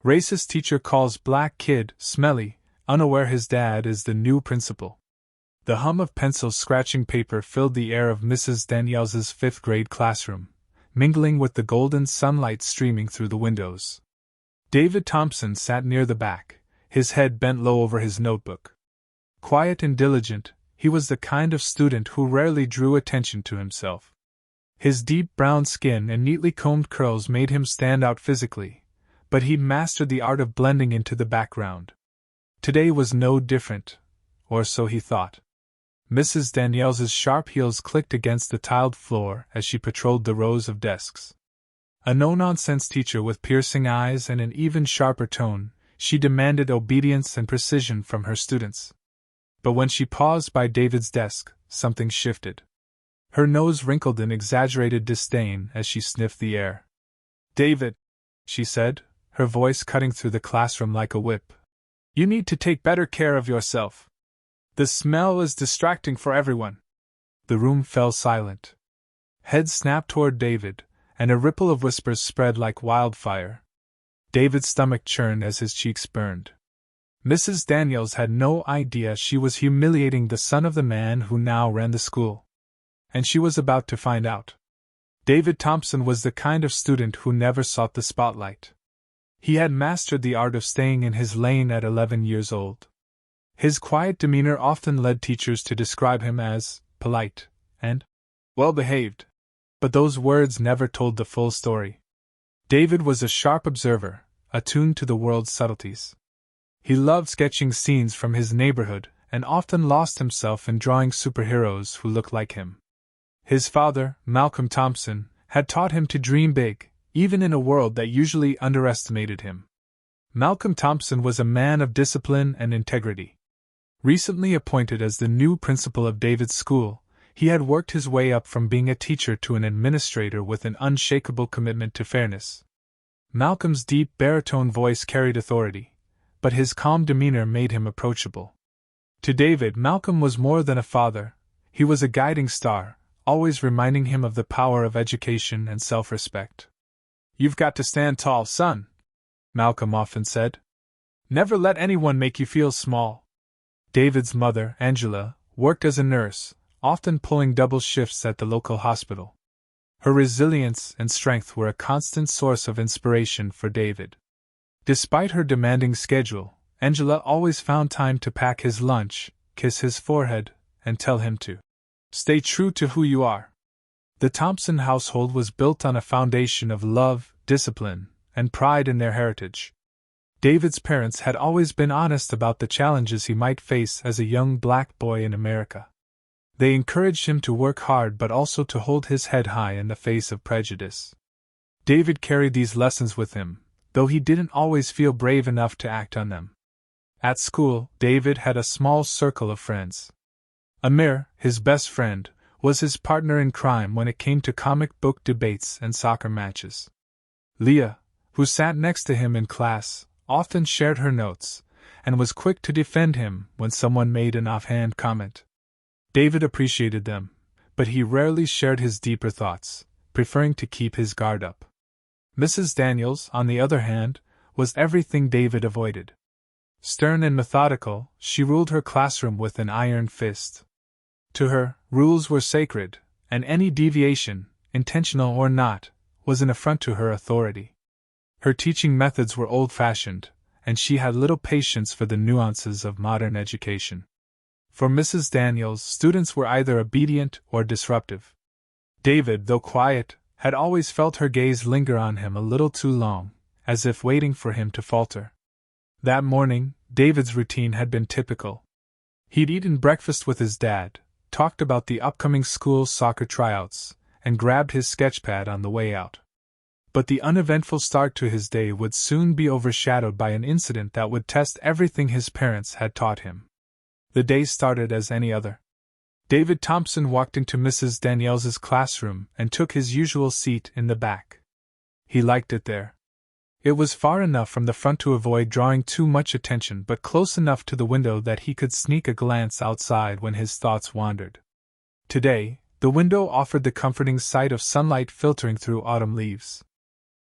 Racist teacher calls black kid Smelly, unaware his dad is the new principal. The hum of pencils scratching paper filled the air of Mrs. Daniels's fifth-grade classroom, mingling with the golden sunlight streaming through the windows. David Thompson sat near the back, his head bent low over his notebook. Quiet and diligent, he was the kind of student who rarely drew attention to himself. His deep brown skin and neatly combed curls made him stand out physically, but he'd mastered the art of blending into the background. Today was no different, or so he thought. Mrs. Daniels's sharp heels clicked against the tiled floor as she patrolled the rows of desks. A no-nonsense teacher with piercing eyes and an even sharper tone, she demanded obedience and precision from her students. But when she paused by David's desk, something shifted. Her nose wrinkled in exaggerated disdain as she sniffed the air. "David," she said, her voice cutting through the classroom like a whip, "you need to take better care of yourself. The smell is distracting for everyone." The room fell silent. Heads snapped toward David, and a ripple of whispers spread like wildfire. David's stomach churned as his cheeks burned. Mrs. Daniels had no idea she was humiliating the son of the man who now ran the school. And she was about to find out. David Thompson was the kind of student who never sought the spotlight. He had mastered the art of staying in his lane at 11 years old. His quiet demeanor often led teachers to describe him as polite and well-behaved. But those words never told the full story. David was a sharp observer, attuned to the world's subtleties. He loved sketching scenes from his neighborhood and often lost himself in drawing superheroes who looked like him. His father, Malcolm Thompson, had taught him to dream big, even in a world that usually underestimated him. Malcolm Thompson was a man of discipline and integrity. Recently appointed as the new principal of David's school, he had worked his way up from being a teacher to an administrator with an unshakable commitment to fairness. Malcolm's deep baritone voice carried authority, but his calm demeanor made him approachable. To David, Malcolm was more than a father. He was a guiding star, always reminding him of the power of education and self-respect. "You've got to stand tall, son," Malcolm often said. "Never let anyone make you feel small." David's mother, Angela, worked as a nurse, often pulling double shifts at the local hospital. Her resilience and strength were a constant source of inspiration for David. Despite her demanding schedule, Angela always found time to pack his lunch, kiss his forehead, and tell him to stay true to who you are. The Thompson household was built on a foundation of love, discipline, and pride in their heritage. David's parents had always been honest about the challenges he might face as a young black boy in America. They encouraged him to work hard but also to hold his head high in the face of prejudice. David carried these lessons with him, though he didn't always feel brave enough to act on them. At school, David had a small circle of friends. Amir, his best friend, was his partner in crime when it came to comic book debates and soccer matches. Leah, who sat next to him in class, often shared her notes, and was quick to defend him when someone made an offhand comment. David appreciated them, but he rarely shared his deeper thoughts, preferring to keep his guard up. Mrs. Daniels, on the other hand, was everything David avoided. Stern and methodical, she ruled her classroom with an iron fist. To her, rules were sacred, and any deviation, intentional or not, was an affront to her authority. Her teaching methods were old-fashioned, and she had little patience for the nuances of modern education. For Mrs. Daniels, students were either obedient or disruptive. David, though quiet, had always felt her gaze linger on him a little too long, as if waiting for him to falter. That morning, David's routine had been typical. He'd eaten breakfast with his dad, talked about the upcoming school soccer tryouts, and grabbed his sketchpad on the way out. But the uneventful start to his day would soon be overshadowed by an incident that would test everything his parents had taught him. The day started as any other. David Thompson walked into Mrs. Daniels's classroom and took his usual seat in the back. He liked it there. It was far enough from the front to avoid drawing too much attention, but close enough to the window that he could sneak a glance outside when his thoughts wandered. Today, the window offered the comforting sight of sunlight filtering through autumn leaves.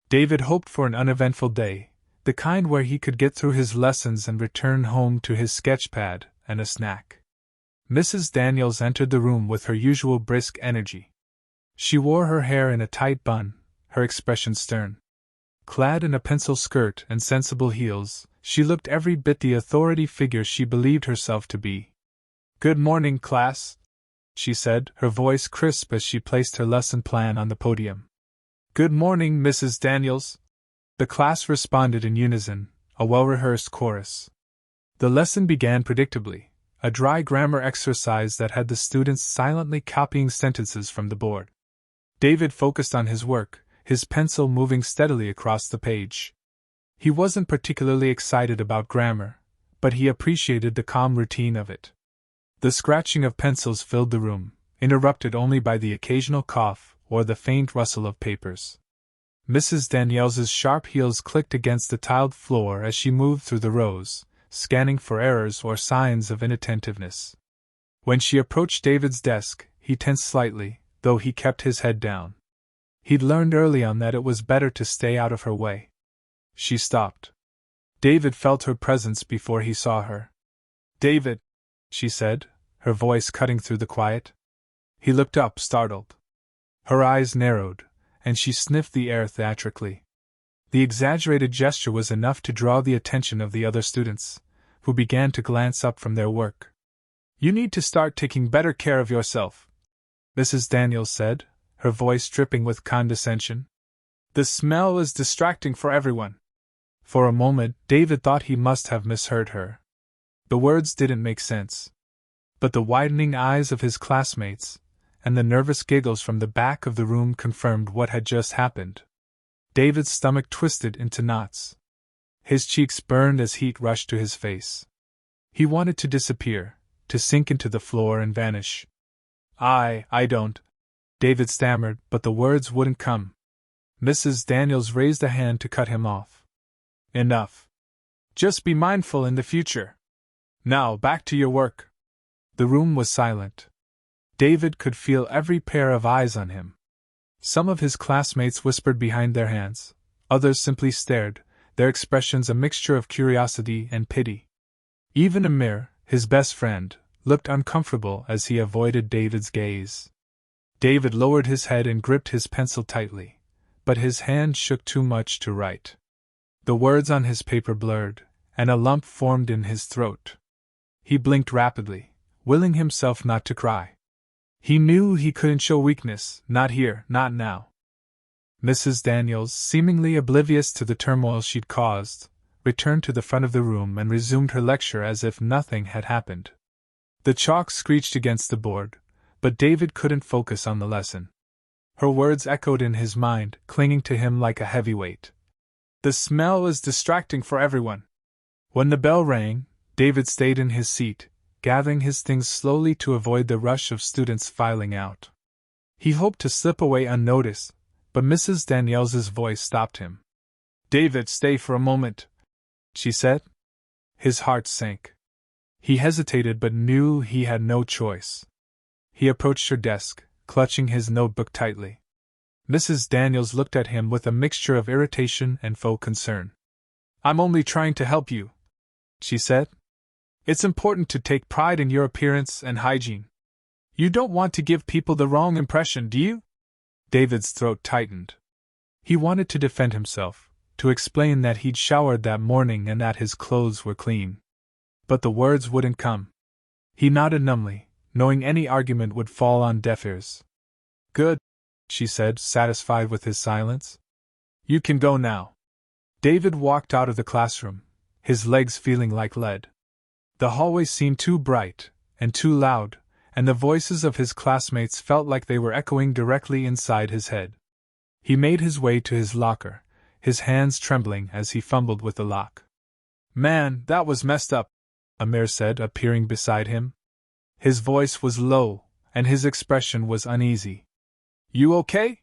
David hoped for an uneventful day, The kind where he could get through his lessons and return home to his sketchpad and a snack. Mrs. Daniels entered the room with her usual brisk energy. She wore her hair in a tight bun, her expression stern. Clad in a pencil skirt and sensible heels, she looked every bit the authority figure she believed herself to be. "Good morning, class," she said, her voice crisp as she placed her lesson plan on the podium. "Good morning, Mrs. Daniels." The class responded in unison, a well-rehearsed chorus. The lesson began predictably, a dry grammar exercise that had the students silently copying sentences from the board. David focused on his work, his pencil moving steadily across the page. He wasn't particularly excited about grammar, but he appreciated the calm routine of it. The scratching of pencils filled the room, interrupted only by the occasional cough or the faint rustle of papers. Mrs. Daniels's sharp heels clicked against the tiled floor as she moved through the rows, scanning for errors or signs of inattentiveness. When she approached David's desk, he tensed slightly, though he kept his head down. He'd learned early on that it was better to stay out of her way. She stopped. David felt her presence before he saw her. "David," she said, her voice cutting through the quiet. He looked up, startled. Her eyes narrowed, and she sniffed the air theatrically. The exaggerated gesture was enough to draw the attention of the other students, who began to glance up from their work. "You need to start taking better care of yourself," Mrs. Daniels said, her voice dripping with condescension. "The smell is distracting for everyone." For a moment, David thought he must have misheard her. The words didn't make sense. But the widening eyes of his classmates, and the nervous giggles from the back of the room confirmed what had just happened. David's stomach twisted into knots. His cheeks burned as heat rushed to his face. He wanted to disappear, to sink into the floor and vanish. I don't," David stammered, but the words wouldn't come. Mrs. Daniels raised a hand to cut him off. "Enough. Just be mindful in the future. Now, back to your work." The room was silent. David could feel every pair of eyes on him. Some of his classmates whispered behind their hands, others simply stared, their expressions a mixture of curiosity and pity. Even Amir, his best friend, looked uncomfortable as he avoided David's gaze. David lowered his head and gripped his pencil tightly, but his hand shook too much to write. The words on his paper blurred, and a lump formed in his throat. He blinked rapidly, willing himself not to cry. He knew he couldn't show weakness, not here, not now. Mrs. Daniels, seemingly oblivious to the turmoil she'd caused, returned to the front of the room and resumed her lecture as if nothing had happened. The chalk screeched against the board, but David couldn't focus on the lesson. Her words echoed in his mind, clinging to him like a heavy weight. "The smell is distracting for everyone." When the bell rang, David stayed in his seat, gathering his things slowly to avoid the rush of students filing out. He hoped to slip away unnoticed, but Mrs. Daniels's voice stopped him. "David, stay for a moment," she said. His heart sank. He hesitated but knew he had no choice. He approached her desk, clutching his notebook tightly. Mrs. Daniels looked at him with a mixture of irritation and faux concern. "I'm only trying to help you," she said. "It's important to take pride in your appearance and hygiene. You don't want to give people the wrong impression, do you?" David's throat tightened. He wanted to defend himself, to explain that he'd showered that morning and that his clothes were clean. But the words wouldn't come. He nodded numbly, knowing any argument would fall on deaf ears. "Good," she said, satisfied with his silence. "You can go now." David walked out of the classroom, his legs feeling like lead. The hallway seemed too bright, and too loud, and the voices of his classmates felt like they were echoing directly inside his head. He made his way to his locker, his hands trembling as he fumbled with the lock. "Man, that was messed up," Amir said, appearing beside him. His voice was low, and his expression was uneasy. "You okay?"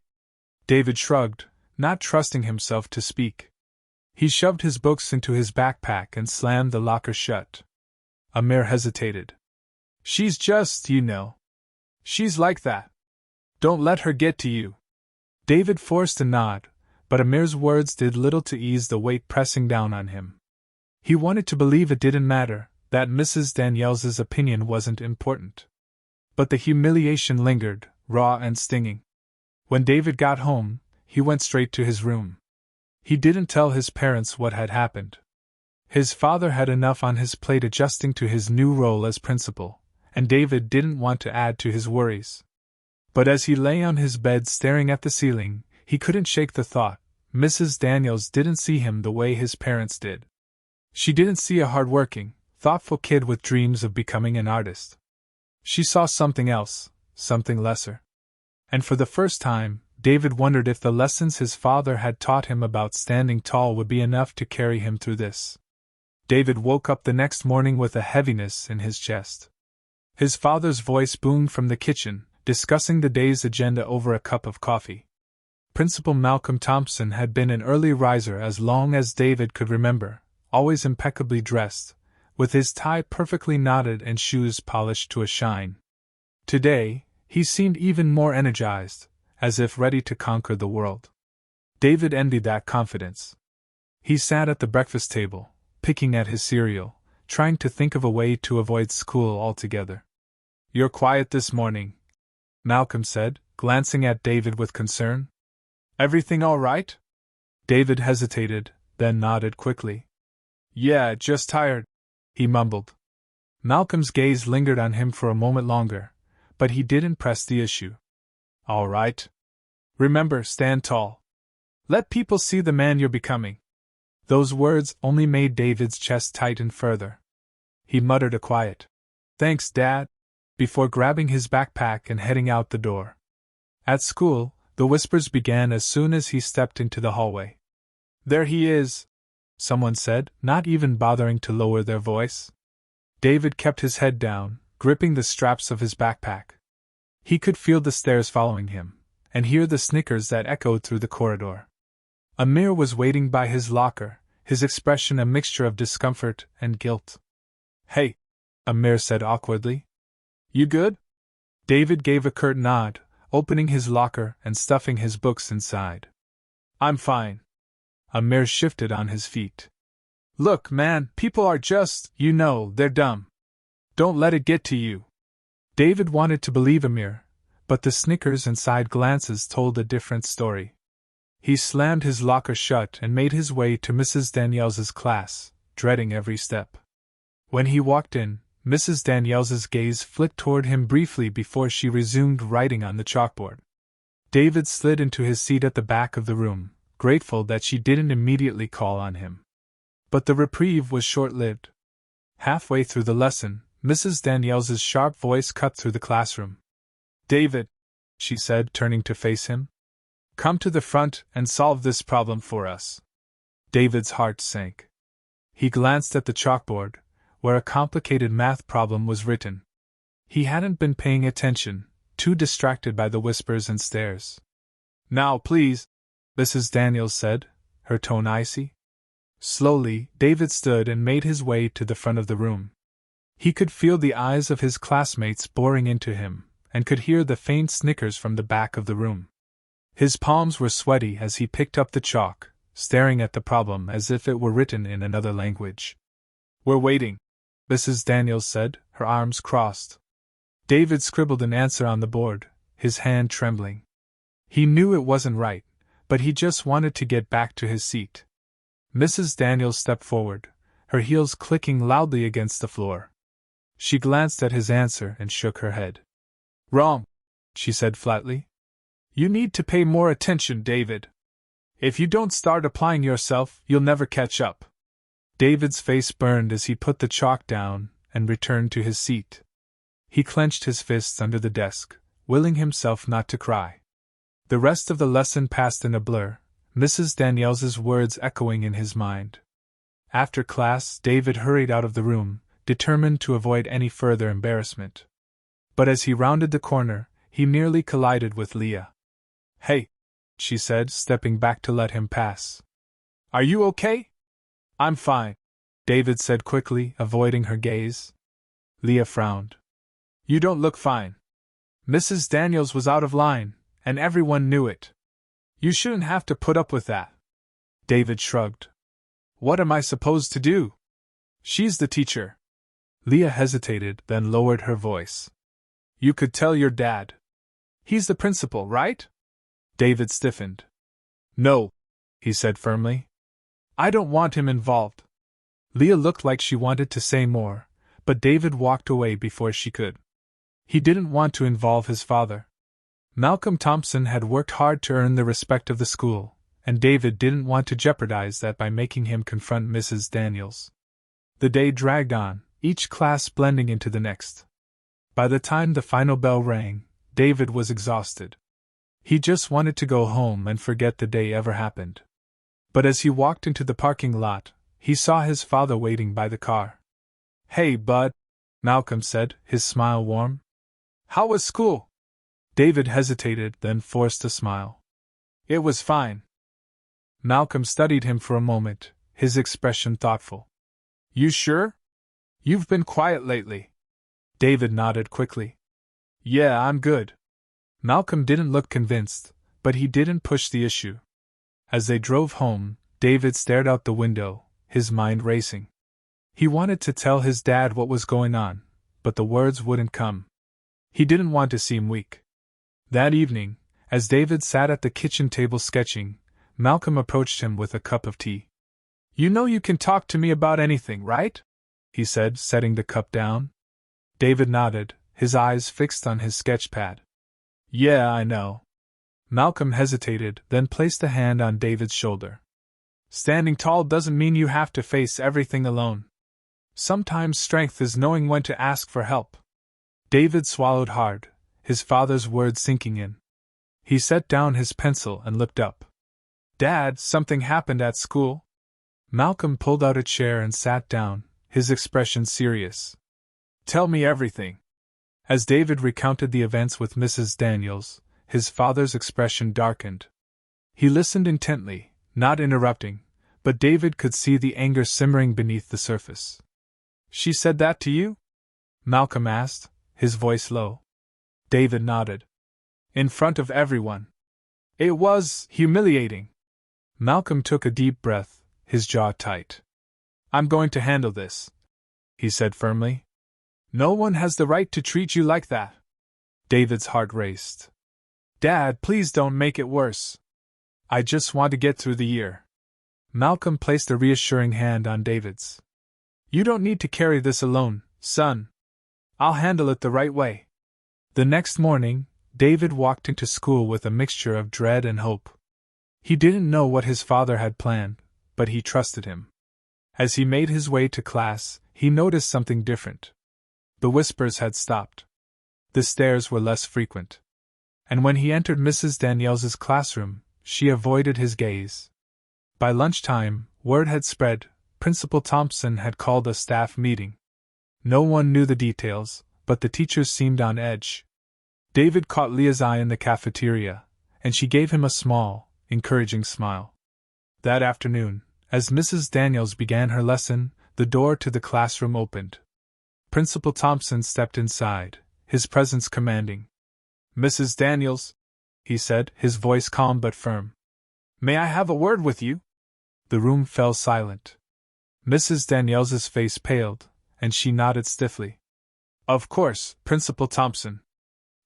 David shrugged, not trusting himself to speak. He shoved his books into his backpack and slammed the locker shut. Amir hesitated. "She's just, she's like that. Don't let her get to you." David forced a nod, but Amir's words did little to ease the weight pressing down on him. He wanted to believe it didn't matter, that Mrs. Daniels's opinion wasn't important. But the humiliation lingered, raw and stinging. When David got home, he went straight to his room. He didn't tell his parents what had happened. His father had enough on his plate adjusting to his new role as principal, and David didn't want to add to his worries. But as he lay on his bed staring at the ceiling, he couldn't shake the thought, Mrs. Daniels didn't see him the way his parents did. She didn't see a hard-working, thoughtful kid with dreams of becoming an artist. She saw something else, something lesser. And for the first time, David wondered if the lessons his father had taught him about standing tall would be enough to carry him through this. David woke up the next morning with a heaviness in his chest. His father's voice boomed from the kitchen, discussing the day's agenda over a cup of coffee. Principal Malcolm Thompson had been an early riser as long as David could remember, always impeccably dressed, with his tie perfectly knotted and shoes polished to a shine. Today, he seemed even more energized, as if ready to conquer the world. David envied that confidence. He sat at the breakfast table, picking at his cereal, trying to think of a way to avoid school altogether. "You're quiet this morning," Malcolm said, glancing at David with concern. "Everything all right?" David hesitated, then nodded quickly. "Yeah, just tired," he mumbled. Malcolm's gaze lingered on him for a moment longer, but he didn't press the issue. "All right. Remember, stand tall. Let people see the man you're becoming." Those words only made David's chest tighten further. He muttered a quiet, "Thanks, Dad," before grabbing his backpack and heading out the door. At school, the whispers began as soon as he stepped into the hallway. "There he is," someone said, not even bothering to lower their voice. David kept his head down, gripping the straps of his backpack. He could feel the stairs following him, and hear the snickers that echoed through the corridor. Amir was waiting by his locker, his expression a mixture of discomfort and guilt. "Hey," Amir said awkwardly. "You good?" David gave a curt nod, opening his locker and stuffing his books inside. "I'm fine." Amir shifted on his feet. "Look, man, people are just, they're dumb. Don't let it get to you." David wanted to believe Amir, but the snickers and side glances told a different story. He slammed his locker shut and made his way to Mrs. Daniels's class, dreading every step. When he walked in, Mrs. Daniels's gaze flicked toward him briefly before she resumed writing on the chalkboard. David slid into his seat at the back of the room, grateful that she didn't immediately call on him. But the reprieve was short-lived. Halfway through the lesson, Mrs. Daniels's sharp voice cut through the classroom. "David," she said, turning to face him, "come to the front and solve this problem for us." David's heart sank. He glanced at the chalkboard, where a complicated math problem was written. He hadn't been paying attention, too distracted by the whispers and stares. "Now, please," Mrs. Daniels said, her tone icy. Slowly, David stood and made his way to the front of the room. He could feel the eyes of his classmates boring into him, and could hear the faint snickers from the back of the room. His palms were sweaty as he picked up the chalk, staring at the problem as if it were written in another language. "We're waiting," Mrs. Daniels said, her arms crossed. David scribbled an answer on the board, his hand trembling. He knew it wasn't right, but he just wanted to get back to his seat. Mrs. Daniels stepped forward, her heels clicking loudly against the floor. She glanced at his answer and shook her head. "Wrong," she said flatly. "You need to pay more attention, David. If you don't start applying yourself, you'll never catch up." David's face burned as he put the chalk down and returned to his seat. He clenched his fists under the desk, willing himself not to cry. The rest of the lesson passed in a blur, Mrs. Daniels's words echoing in his mind. After class, David hurried out of the room, determined to avoid any further embarrassment. But as he rounded the corner, he nearly collided with Leah. "Hey," she said, stepping back to let him pass. "Are you okay?" "I'm fine," David said quickly, avoiding her gaze. Leah frowned. "You don't look fine." Mrs. Daniels was out of line, and everyone knew it. You shouldn't have to put up with that. David shrugged. What am I supposed to do? She's the teacher. Leah hesitated, then lowered her voice. You could tell your dad. He's the principal, right? David stiffened. No, he said firmly. I don't want him involved. Leah looked like she wanted to say more, but David walked away before she could. He didn't want to involve his father. Malcolm Thompson had worked hard to earn the respect of the school, and David didn't want to jeopardize that by making him confront Mrs. Daniels. The day dragged on, each class blending into the next. By the time the final bell rang, David was exhausted. He just wanted to go home and forget the day ever happened. But as he walked into the parking lot, he saw his father waiting by the car. Hey, bud, Malcolm said, his smile warm. How was school? David hesitated, then forced a smile. It was fine. Malcolm studied him for a moment, his expression thoughtful. You sure? You've been quiet lately. David nodded quickly. Yeah, I'm good. Malcolm didn't look convinced, but he didn't push the issue. As they drove home, David stared out the window, his mind racing. He wanted to tell his dad what was going on, but the words wouldn't come. He didn't want to seem weak. That evening, as David sat at the kitchen table sketching, Malcolm approached him with a cup of tea. You know you can talk to me about anything, right? He said, setting the cup down. David nodded, his eyes fixed on his sketch pad. Yeah, I know. Malcolm hesitated, then placed a hand on David's shoulder. Standing tall doesn't mean you have to face everything alone. Sometimes strength is knowing when to ask for help. David swallowed hard, his father's words sinking in. He set down his pencil and looked up. Dad, something happened at school? Malcolm pulled out a chair and sat down, his expression serious. Tell me everything. As David recounted the events with Mrs. Daniels, his father's expression darkened. He listened intently, not interrupting, but David could see the anger simmering beneath the surface. She said that to you? Malcolm asked, his voice low. David nodded. In front of everyone. It was humiliating. Malcolm took a deep breath, his jaw tight. I'm going to handle this, he said firmly. No one has the right to treat you like that. David's heart raced. Dad, please don't make it worse. I just want to get through the year. Malcolm placed a reassuring hand on David's. You don't need to carry this alone, son. I'll handle it the right way. The next morning, David walked into school with a mixture of dread and hope. He didn't know what his father had planned, but he trusted him. As he made his way to class, he noticed something different. The whispers had stopped. The stares were less frequent. And when he entered Mrs. Daniels's classroom, she avoided his gaze. By lunchtime, word had spread, Principal Thompson had called a staff meeting. No one knew the details, but the teachers seemed on edge. David caught Leah's eye in the cafeteria, and she gave him a small, encouraging smile. That afternoon, as Mrs. Daniels began her lesson, the door to the classroom opened. Principal Thompson stepped inside, his presence commanding. Mrs. Daniels, he said, his voice calm but firm. May I have a word with you? The room fell silent. Mrs. Daniels's face paled, and she nodded stiffly. Of course, Principal Thompson.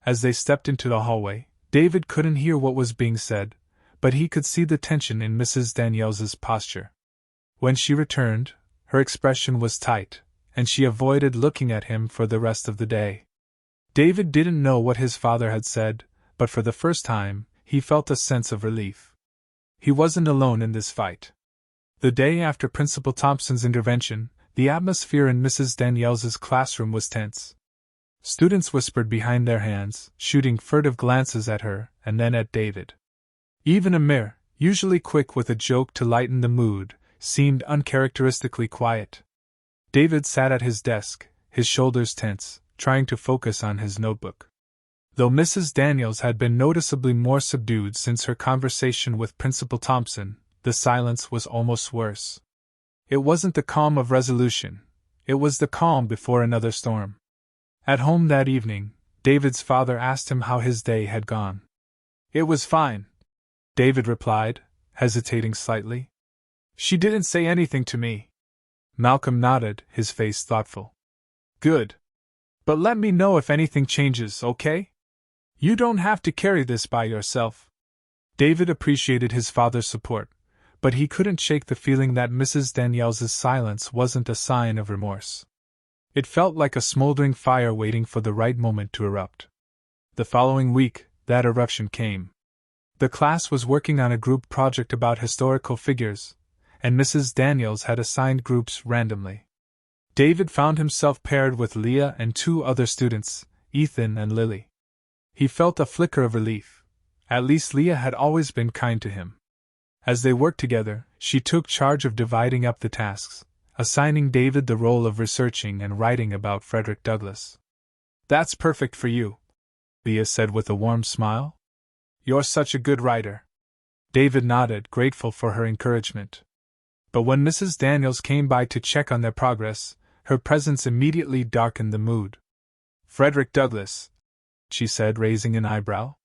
As they stepped into the hallway, David couldn't hear what was being said, but he could see the tension in Mrs. Daniels's posture. When she returned, her expression was tight, and she avoided looking at him for the rest of the day. David didn't know what his father had said, but for the first time, he felt a sense of relief. He wasn't alone in this fight. The day after Principal Thompson's intervention, the atmosphere in Mrs. Daniels's classroom was tense. Students whispered behind their hands, shooting furtive glances at her and then at David. Even Amir, usually quick with a joke to lighten the mood, seemed uncharacteristically quiet. David sat at his desk, his shoulders tense, trying to focus on his notebook. Though Mrs. Daniels had been noticeably more subdued since her conversation with Principal Thompson, the silence was almost worse. It wasn't the calm of resolution, it was the calm before another storm. At home that evening, David's father asked him how his day had gone. It was fine, David replied, hesitating slightly. She didn't say anything to me. Malcolm nodded, his face thoughtful. Good. But let me know if anything changes, okay? You don't have to carry this by yourself. David appreciated his father's support, but he couldn't shake the feeling that Mrs. Danielle's silence wasn't a sign of remorse. It felt like a smoldering fire waiting for the right moment to erupt. The following week, that eruption came. The class was working on a group project about historical figures, and Mrs. Daniels had assigned groups randomly. David found himself paired with Leah and two other students, Ethan and Lily. He felt a flicker of relief. At least Leah had always been kind to him. As they worked together, she took charge of dividing up the tasks, assigning David the role of researching and writing about Frederick Douglass. That's perfect for you, Leah said with a warm smile. You're such a good writer. David nodded, grateful for her encouragement. But when Mrs. Daniels came by to check on their progress, her presence immediately darkened the mood. Frederick Douglass, she said, raising an eyebrow.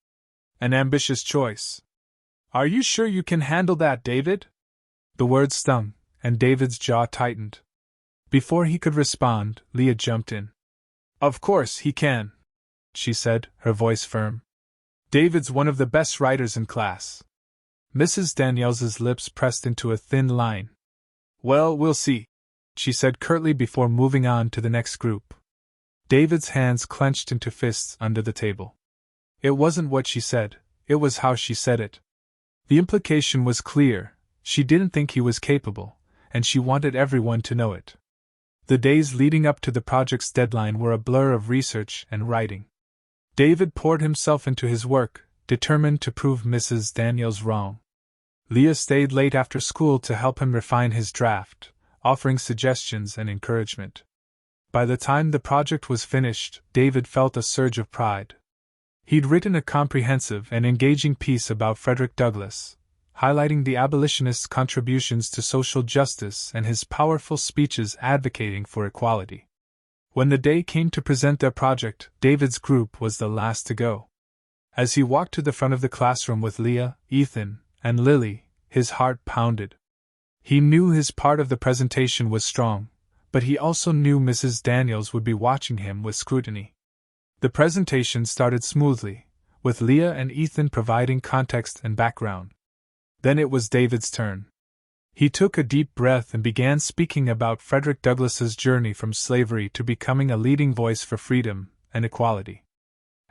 An ambitious choice. Are you sure you can handle that, David? The words stung, and David's jaw tightened. Before he could respond, Leah jumped in. Of course he can, she said, her voice firm. David's one of the best writers in class. Mrs. Daniels's lips pressed into a thin line. Well, we'll see, she said curtly before moving on to the next group. David's hands clenched into fists under the table. It wasn't what she said, it was how she said it. The implication was clear: she didn't think he was capable, and she wanted everyone to know it. The days leading up to the project's deadline were a blur of research and writing. David poured himself into his work, determined to prove Mrs. Daniels wrong. Leah stayed late after school to help him refine his draft, offering suggestions and encouragement. By the time the project was finished, David felt a surge of pride. He'd written a comprehensive and engaging piece about Frederick Douglass, highlighting the abolitionist's contributions to social justice and his powerful speeches advocating for equality. When the day came to present their project, David's group was the last to go. As he walked to the front of the classroom with Leah, Ethan, and Lily, his heart pounded. He knew his part of the presentation was strong, but he also knew Mrs. Daniels would be watching him with scrutiny. The presentation started smoothly, with Leah and Ethan providing context and background. Then it was David's turn. He took a deep breath and began speaking about Frederick Douglass's journey from slavery to becoming a leading voice for freedom and equality.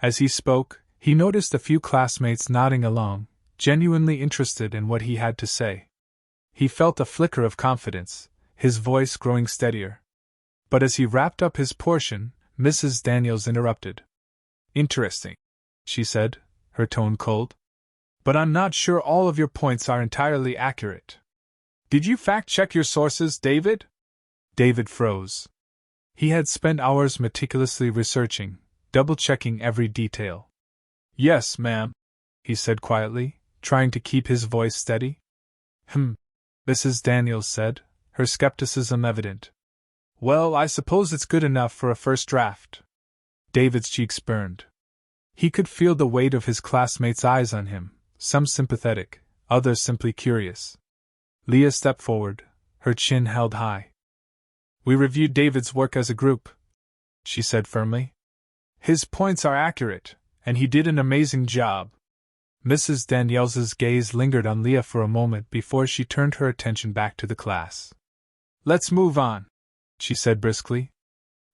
As he spoke, he noticed a few classmates nodding along, genuinely interested in what he had to say. He felt a flicker of confidence, his voice growing steadier. But as he wrapped up his portion, Mrs. Daniels interrupted. Interesting, she said, her tone cold. But I'm not sure all of your points are entirely accurate. Did you fact-check your sources, David? David froze. He had spent hours meticulously researching, double-checking every detail. Yes, ma'am, he said quietly, trying to keep his voice steady. Mrs. Daniels said, her skepticism evident. Well, I suppose it's good enough for a first draft. David's cheeks burned. He could feel the weight of his classmates' eyes on him, some sympathetic, others simply curious. Leah stepped forward, her chin held high. We reviewed David's work as a group, she said firmly. His points are accurate, and he did an amazing job. Mrs. Daniels's gaze lingered on Leah for a moment before she turned her attention back to the class. Let's move on, she said briskly.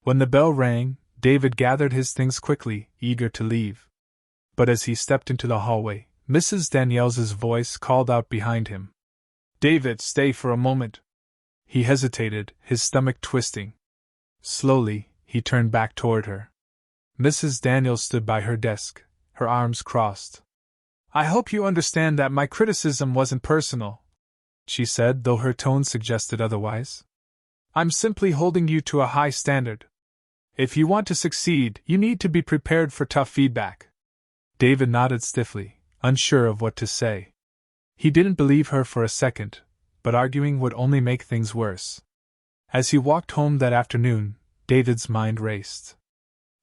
When the bell rang, David gathered his things quickly, eager to leave. But as he stepped into the hallway, Mrs. Daniels's voice called out behind him. David, stay for a moment. He hesitated, his stomach twisting. Slowly, he turned back toward her. Mrs. Daniels stood by her desk, her arms crossed. I hope you understand that my criticism wasn't personal, she said, though her tone suggested otherwise. I'm simply holding you to a high standard. If you want to succeed, you need to be prepared for tough feedback. David nodded stiffly, unsure of what to say. He didn't believe her for a second, but arguing would only make things worse. As he walked home that afternoon, David's mind raced.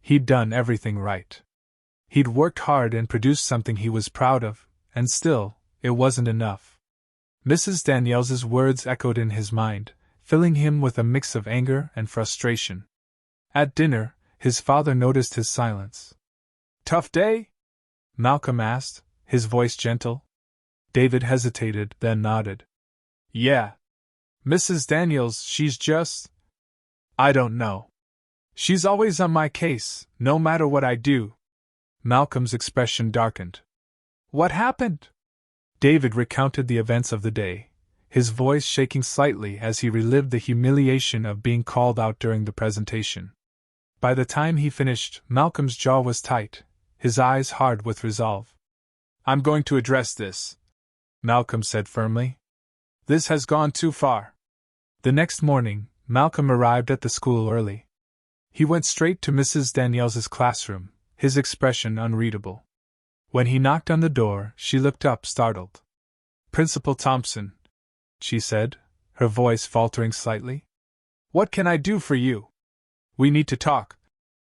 He'd done everything right. He'd worked hard and produced something he was proud of, and still, it wasn't enough. Mrs. Daniels's words echoed in his mind, filling him with a mix of anger and frustration. At dinner, his father noticed his silence. "Tough day?" Malcolm asked, his voice gentle. David hesitated, then nodded. "Yeah. Mrs. Daniels, she's just… I don't know. She's always on my case, no matter what I do." Malcolm's expression darkened. "What happened?" David recounted the events of the day, his voice shaking slightly as he relived the humiliation of being called out during the presentation. By the time he finished, Malcolm's jaw was tight, his eyes hard with resolve. "I'm going to address this," Malcolm said firmly. "This has gone too far." The next morning, Malcolm arrived at the school early. He went straight to Mrs. Daniels's classroom, his expression unreadable. When he knocked on the door, she looked up, startled. "Principal Thompson," she said, her voice faltering slightly. "What can I do for you?" "We need to talk,"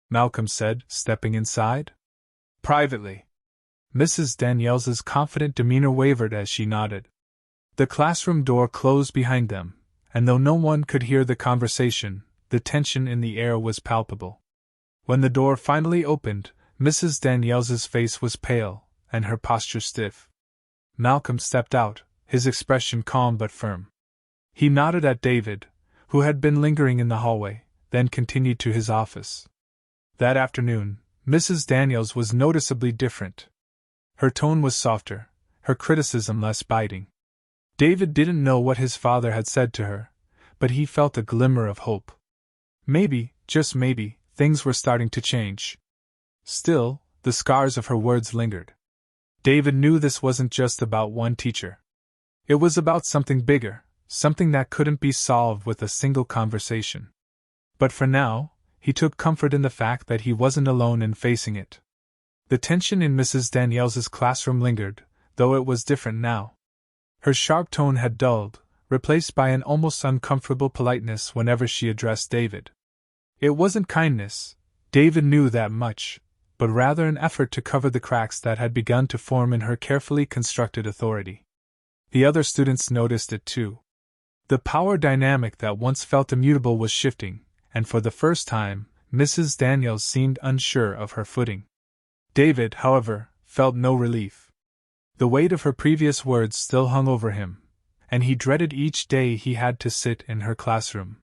Malcolm said, stepping inside. "Privately." Mrs. Daniels's confident demeanor wavered as she nodded. The classroom door closed behind them, and though no one could hear the conversation, the tension in the air was palpable. When the door finally opened, Mrs. Daniels's face was pale, and her posture stiff. Malcolm stepped out, his expression calm but firm. He nodded at David, who had been lingering in the hallway, then continued to his office. That afternoon, Mrs. Daniels was noticeably different. Her tone was softer, her criticism less biting. David didn't know what his father had said to her, but he felt a glimmer of hope. Maybe, just maybe, things were starting to change. Still, the scars of her words lingered. David knew this wasn't just about one teacher. It was about something bigger, something that couldn't be solved with a single conversation. But for now, he took comfort in the fact that he wasn't alone in facing it. The tension in Mrs. Daniels's classroom lingered, though it was different now. Her sharp tone had dulled, replaced by an almost uncomfortable politeness whenever she addressed David. It wasn't kindness, David knew that much, but rather an effort to cover the cracks that had begun to form in her carefully constructed authority. The other students noticed it too. The power dynamic that once felt immutable was shifting, and for the first time, Mrs. Daniels seemed unsure of her footing. David, however, felt no relief. The weight of her previous words still hung over him, and he dreaded each day he had to sit in her classroom.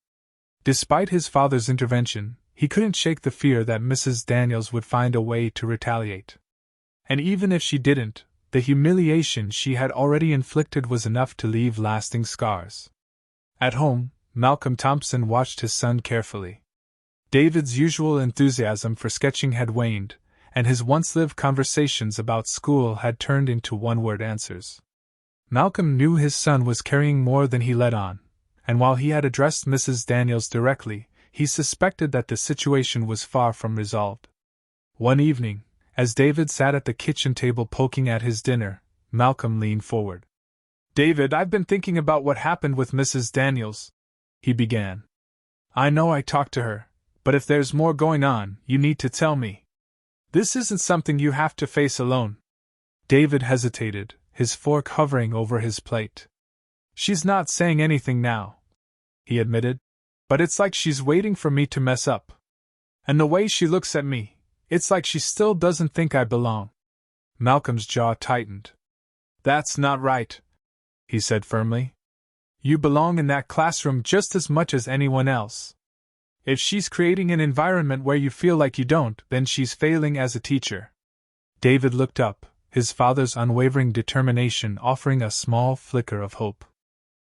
Despite his father's intervention, he couldn't shake the fear that Mrs. Daniels would find a way to retaliate. And even if she didn't, the humiliation she had already inflicted was enough to leave lasting scars. At home, Malcolm Thompson watched his son carefully. David's usual enthusiasm for sketching had waned, and his once-lived conversations about school had turned into one-word answers. Malcolm knew his son was carrying more than he let on, and while he had addressed Mrs. Daniels directly, he suspected that the situation was far from resolved. One evening, as David sat at the kitchen table poking at his dinner, Malcolm leaned forward. "David, I've been thinking about what happened with Mrs. Daniels," he began. "I know I talked to her, but if there's more going on, you need to tell me. This isn't something you have to face alone." David hesitated, his fork hovering over his plate. "She's not saying anything now," he admitted, "but it's like she's waiting for me to mess up. And the way she looks at me, it's like she still doesn't think I belong." Malcolm's jaw tightened. "That's not right," he said firmly. "You belong in that classroom just as much as anyone else. If she's creating an environment where you feel like you don't, then she's failing as a teacher." David looked up, his father's unwavering determination offering a small flicker of hope.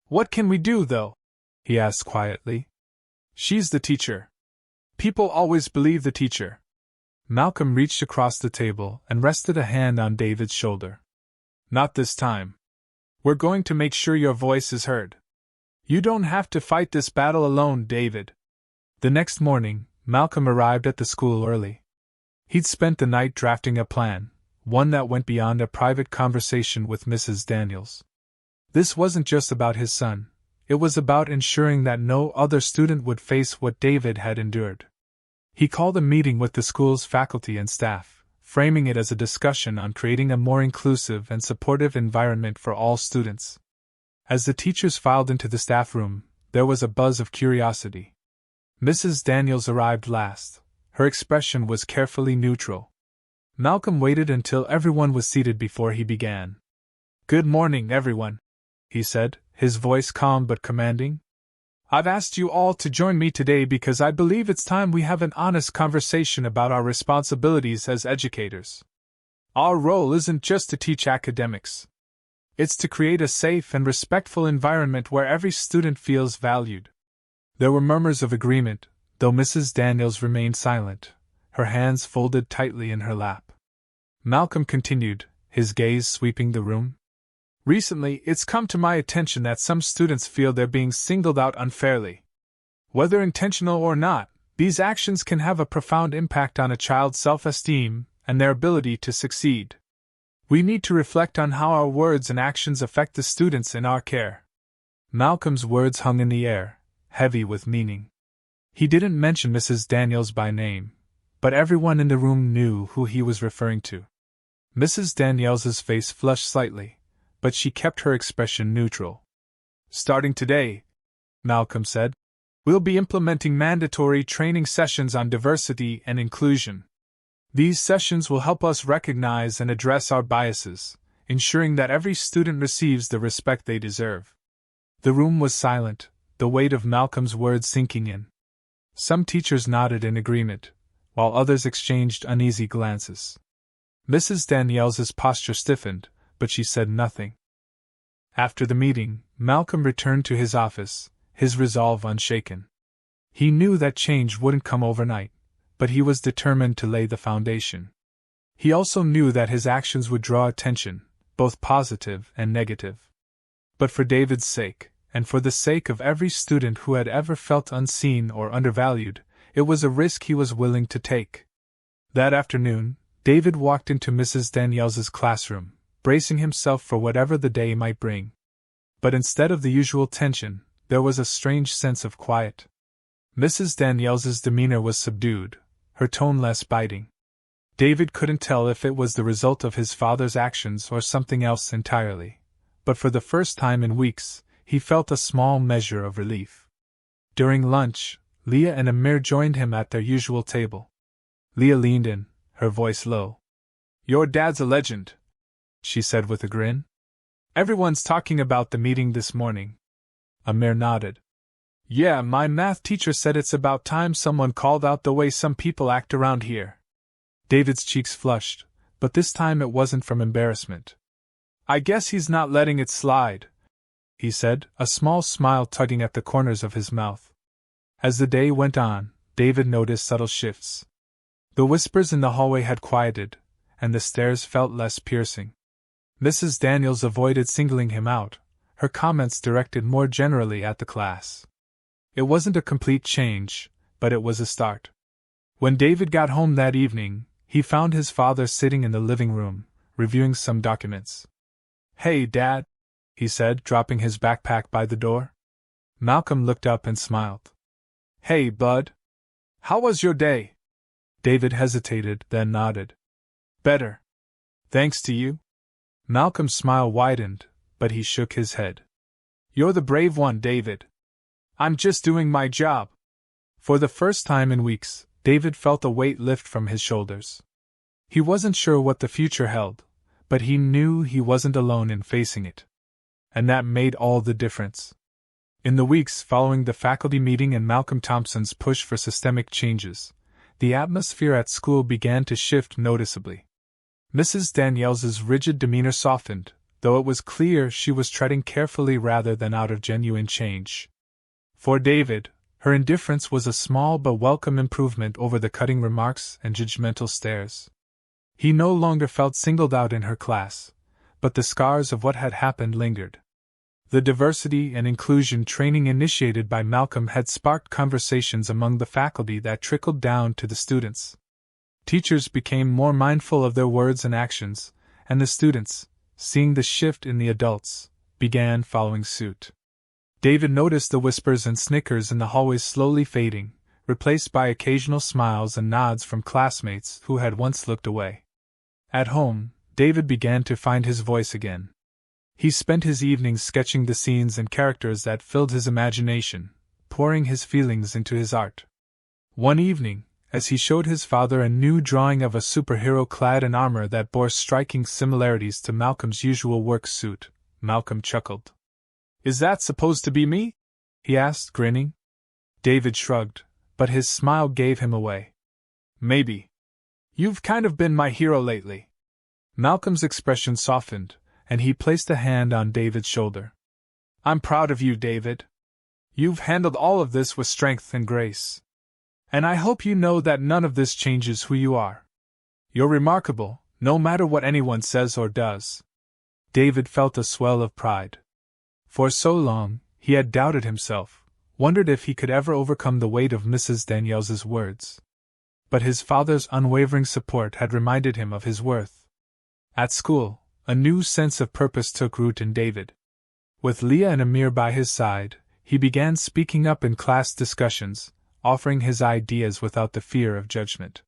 "What can we do, though?" he asked quietly. "She's the teacher. People always believe the teacher." Malcolm reached across the table and rested a hand on David's shoulder. "Not this time. We're going to make sure your voice is heard. You don't have to fight this battle alone, David." The next morning, Malcolm arrived at the school early. He'd spent the night drafting a plan, one that went beyond a private conversation with Mrs. Daniels. This wasn't just about his son, it was about ensuring that no other student would face what David had endured. He called a meeting with the school's faculty and staff, framing it as a discussion on creating a more inclusive and supportive environment for all students. As the teachers filed into the staff room, there was a buzz of curiosity. Mrs. Daniels arrived last. Her expression was carefully neutral. Malcolm waited until everyone was seated before he began. "Good morning, everyone," he said, his voice calm but commanding. "I've asked you all to join me today because I believe it's time we have an honest conversation about our responsibilities as educators. Our role isn't just to teach academics. It's to create a safe and respectful environment where every student feels valued." There were murmurs of agreement, though Mrs. Daniels remained silent, her hands folded tightly in her lap. Malcolm continued, his gaze sweeping the room. "Recently, it's come to my attention that some students feel they're being singled out unfairly. Whether intentional or not, these actions can have a profound impact on a child's self-esteem and their ability to succeed. We need to reflect on how our words and actions affect the students in our care." Malcolm's words hung in the air, heavy with meaning. He didn't mention Mrs. Daniels by name, but everyone in the room knew who he was referring to. Mrs. Daniels's face flushed slightly, but she kept her expression neutral. "Starting today," Malcolm said, "we'll be implementing mandatory training sessions on diversity and inclusion. These sessions will help us recognize and address our biases, ensuring that every student receives the respect they deserve." The room was silent, the weight of Malcolm's words sinking in. Some teachers nodded in agreement, while others exchanged uneasy glances. Mrs. Daniels's posture stiffened, but she said nothing. After the meeting, Malcolm returned to his office, his resolve unshaken. He knew that change wouldn't come overnight, but he was determined to lay the foundation. He also knew that his actions would draw attention, both positive and negative. But for David's sake, and for the sake of every student who had ever felt unseen or undervalued, it was a risk he was willing to take. That afternoon, David walked into Mrs. Daniels's classroom, bracing himself for whatever the day might bring. But instead of the usual tension, there was a strange sense of quiet. Mrs. Daniels's demeanor was subdued, her tone less biting. David couldn't tell if it was the result of his father's actions or something else entirely, but for the first time in weeks, he felt a small measure of relief. During lunch, Leah and Amir joined him at their usual table. Leah leaned in, her voice low. "Your dad's a legend," she said with a grin. "Everyone's talking about the meeting this morning." Amir nodded. "Yeah, my math teacher said it's about time someone called out the way some people act around here." David's cheeks flushed, but this time it wasn't from embarrassment. "I guess he's not letting it slide," he said, a small smile tugging at the corners of his mouth. As the day went on, David noticed subtle shifts. The whispers in the hallway had quieted, and the stares felt less piercing. Mrs. Daniels avoided singling him out, her comments directed more generally at the class. It wasn't a complete change, but it was a start. When David got home that evening, he found his father sitting in the living room, reviewing some documents. "Hey, Dad," he said, dropping his backpack by the door. Malcolm looked up and smiled. "Hey, bud. How was your day?" David hesitated, then nodded. "Better. Thanks to you." Malcolm's smile widened, but he shook his head. "You're the brave one, David. I'm just doing my job." For the first time in weeks, David felt a weight lift from his shoulders. He wasn't sure what the future held, but he knew he wasn't alone in facing it. And that made all the difference. In the weeks following the faculty meeting and Malcolm Thompson's push for systemic changes, the atmosphere at school began to shift noticeably. Mrs. Daniels's rigid demeanor softened, though it was clear she was treading carefully rather than out of genuine change. For David, her indifference was a small but welcome improvement over the cutting remarks and judgmental stares. He no longer felt singled out in her class, but the scars of what had happened lingered. The diversity and inclusion training initiated by Malcolm had sparked conversations among the faculty that trickled down to the students. Teachers became more mindful of their words and actions, and the students, seeing the shift in the adults, began following suit. David noticed the whispers and snickers in the hallways slowly fading, replaced by occasional smiles and nods from classmates who had once looked away. At home, David began to find his voice again. He spent his evenings sketching the scenes and characters that filled his imagination, pouring his feelings into his art. One evening, as he showed his father a new drawing of a superhero clad in armor that bore striking similarities to Malcolm's usual work suit, Malcolm chuckled. "Is that supposed to be me?" he asked, grinning. David shrugged, but his smile gave him away. "Maybe. You've kind of been my hero lately." Malcolm's expression softened, and he placed a hand on David's shoulder. "I'm proud of you, David. You've handled all of this with strength and grace. And I hope you know that none of this changes who you are. You're remarkable, no matter what anyone says or does." David felt a swell of pride. For so long, he had doubted himself, wondered if he could ever overcome the weight of Mrs. Daniels's words. But his father's unwavering support had reminded him of his worth. At school, a new sense of purpose took root in David. With Leah and Amir by his side, he began speaking up in class discussions, offering his ideas without the fear of judgment.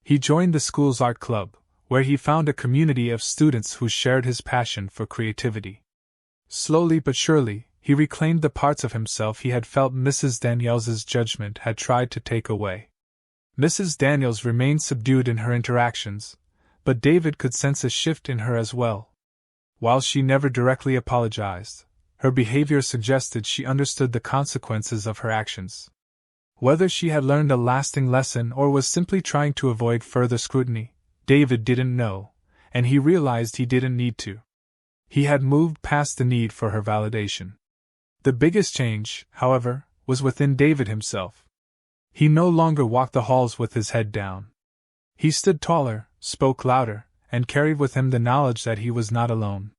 He joined the school's art club, where he found a community of students who shared his passion for creativity. Slowly but surely, he reclaimed the parts of himself he had felt Mrs. Daniels's judgment had tried to take away. Mrs. Daniels remained subdued in her interactions, but David could sense a shift in her as well. While she never directly apologized, her behavior suggested she understood the consequences of her actions. Whether she had learned a lasting lesson or was simply trying to avoid further scrutiny, David didn't know, and he realized he didn't need to. He had moved past the need for her validation. The biggest change, however, was within David himself. He no longer walked the halls with his head down. He stood taller, spoke louder, and carried with him the knowledge that he was not alone.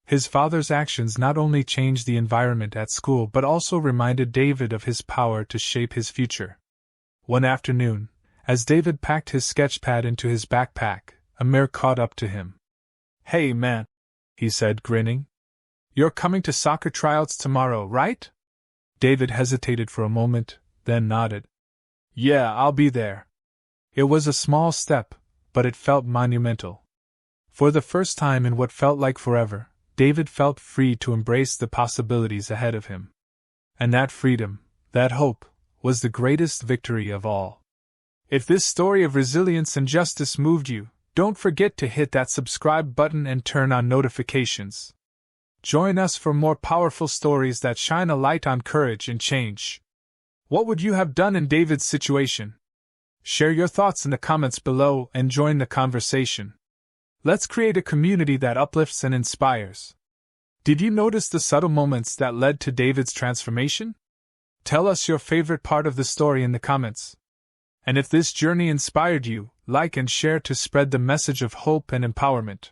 His father's actions not only changed the environment at school but also reminded David of his power to shape his future. One afternoon, as David packed his sketchpad into his backpack, Amir caught up to him. "Hey man," he said, grinning. "You're coming to soccer tryouts tomorrow, right?" David hesitated for a moment, then nodded. "Yeah, I'll be there." It was a small step, but it felt monumental. For the first time in what felt like forever, David felt free to embrace the possibilities ahead of him. And that freedom, that hope, was the greatest victory of all. If this story of resilience and justice moved you, don't forget to hit that subscribe button and turn on notifications. Join us for more powerful stories that shine a light on courage and change. What would you have done in David's situation? Share your thoughts in the comments below and join the conversation. Let's create a community that uplifts and inspires. Did you notice the subtle moments that led to David's transformation? Tell us your favorite part of the story in the comments. And if this journey inspired you, like and share to spread the message of hope and empowerment.